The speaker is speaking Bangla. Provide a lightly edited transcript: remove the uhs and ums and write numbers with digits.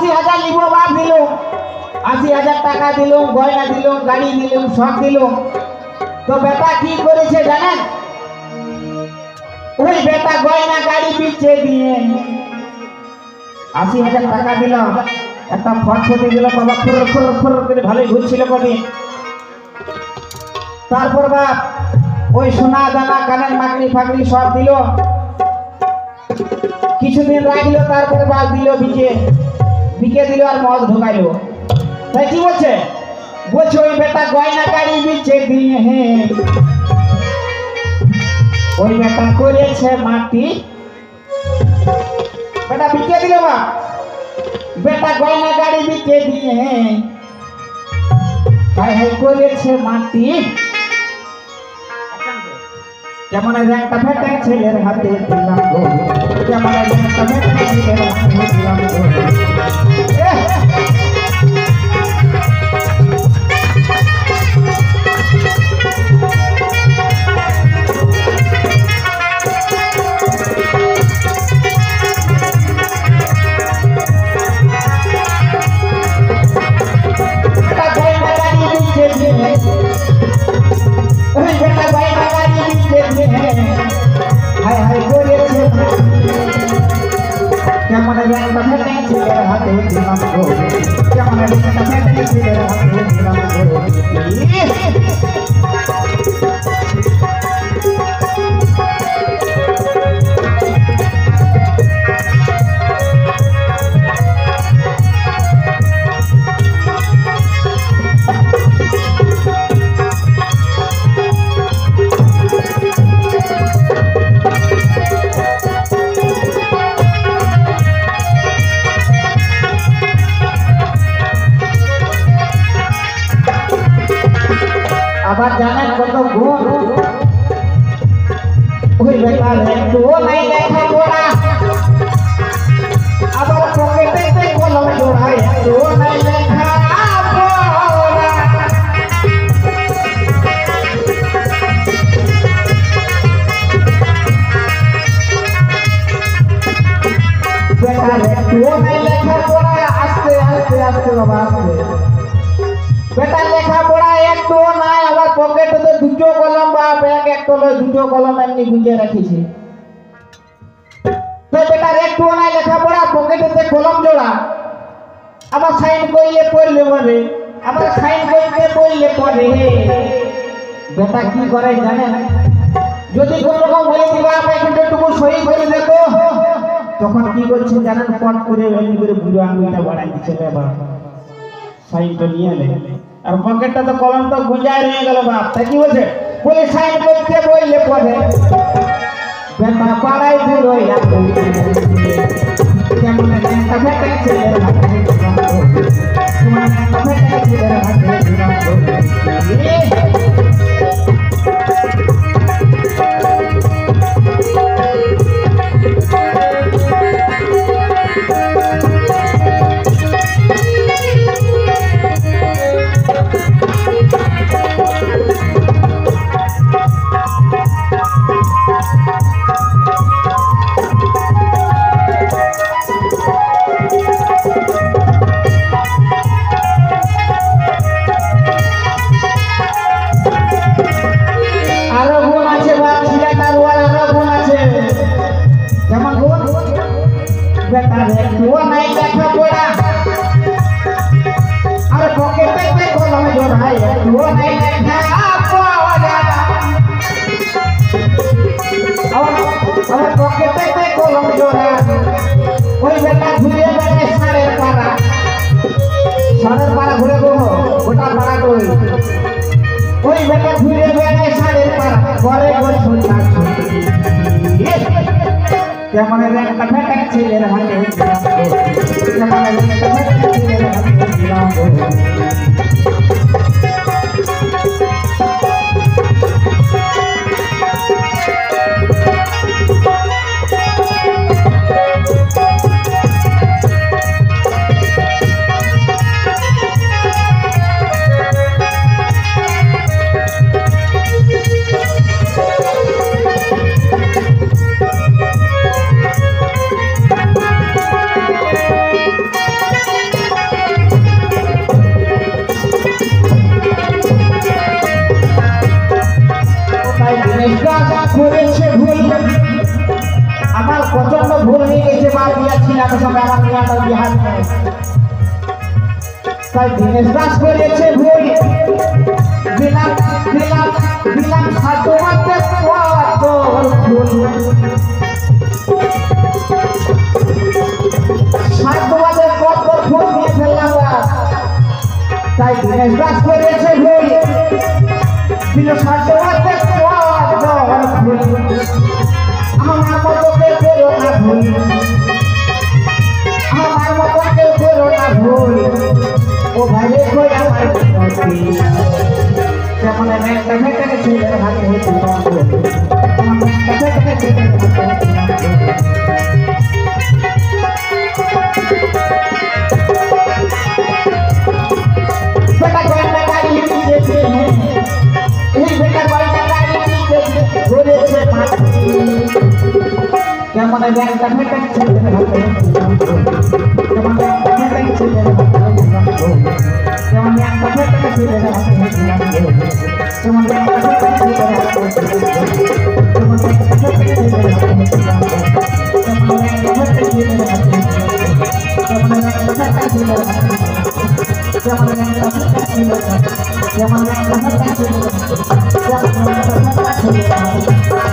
80,000 নিব বাপ দিল 80,000 টাকা দিল গয়না দিল গাড়ি দিল সব দিল তো বেটা কি করেছে জানেন ওই বেটা গয়না গাড়ি বিচ্ছে দিয়ে 80,000 টাকা দিল একটা ফটফটে দিল বাবা ফুর করে ভালোই ঘুরছিল কদিন তারপর বাপ ওই সোনা দানা কানের মাকড়ি ফাকড়ি সব দিল কিছুদিন রাখলো তারপরে বাপ দিল বিকে দিল আর মদ ঢোকাইলো তাই কি বলছে ওই বেটা গয়না গাড়ি বিচ্ছে দিয়ে ওই বেটা করেছে মাটি বেটা বিকে দিল বা বেটা গয়না গাড়ি বিকে দিয়ে হাই হাই করেছে মাটি কেমন একটা ফেটে ছেলের হাতে দিলাম গো কেমন একটা ফেটে ছেলের হাতে দিলাম গো আবার জানেন কত গুণ ওই বেটার একটু নাই লেখা পড়া আবার পকেটে কলম জোড়ায় একটু নাই লেখা পড়া বেটার একটু নাই লেখা পড়া আস্তে আস্তে আস্তে বাবা আস্তে বেটা লেখাপড়া একটু নাই আবার পকেটে দুটো কলম বা ব্যাগ একটা দুটো কলম এমনি গুঁজে রাখিছে তো বেটার একটু নাই লেখাপড়া পকেটে কলম জোড়া আবার সাইন করলে পড়লে পরে আবার সাইন করতে পড়লে পরে বেটা কি করে জানেন যদি কোন রকম বলে দিবা একটু সই করে দেখো তখন কি করছে জানেন পট করে এমনি করে বুড়ো আঙুলটা বাড়াই দিচ্ছে বাবা সাইনটা নিয়ে নেয় আর পকেটটা তো কলম তো গুঁজায় নিয়ে গেল বাপ তাই কি বলছে বলে সাইন করতে বললে পরে বেটা পাড়াই বুড়ো কেমন একটা ফেটে ছেলের হাতে তোমার একটা ফেটে ছেলের হাতে বেটার একটু নাই লেখা পড়া আর পকেটে কলম জোড়ায় একটু নাই লেখা পড়া আমার পকেটে কলম জোড়া ওই বেটা ঘুরে বেড়ে সাড়ের পাড়া ঘুরে গো গোটা পাড়া কই ওই বেটা ঘুরে বেড়ে সাড়ের পাড়া ঘরে ঘরে শুনতা কেমন একটা ফেটে ছেলের হাতে কেমন একটা ফেটে ছেলের হাতে হাত তাই দিনেশ দাস করেছে ভুল দিলাম দিলাম দিলাম সাধুমাতে তোর ফুল সাধুমাতে কত ফুল দিয়ে ফেললাম তাই দিনেশ দাস করেছে ভুল দিল সাধুমাতে তোর ফুল আমার মতো কেউ করো না ভুল আমার মতো কেউ করো না ভুল ও ভাই কই আমার নদী যেমন একটা ভেতরে ছেলের হাতে বেটা কয়টা গাড়ি দিয়েছে এই বেটা কয়টা গাড়ি দিয়েছে ঘুরেছে মাটি যেমন একটা ভেতরে ছেলের হাতে যেমন একটা ভেতরে ছেলের হাতে যেমন একটা ভেতরে ছেলের হাতে যেমন একটা ভেতরে ছেলের হাতে যেমন একটা ভেতরে ছেলের হাতে যেমন একটা ভেতরে ছেলের হাতে যেমন একটা ভেতরে ছেলের হাতে যেমন একটা ভেতরে ছেলের হাতে যেমন একটা ভেতরে ছেলের হাতে যেমন একটা ভেতরে ছেলের হাতে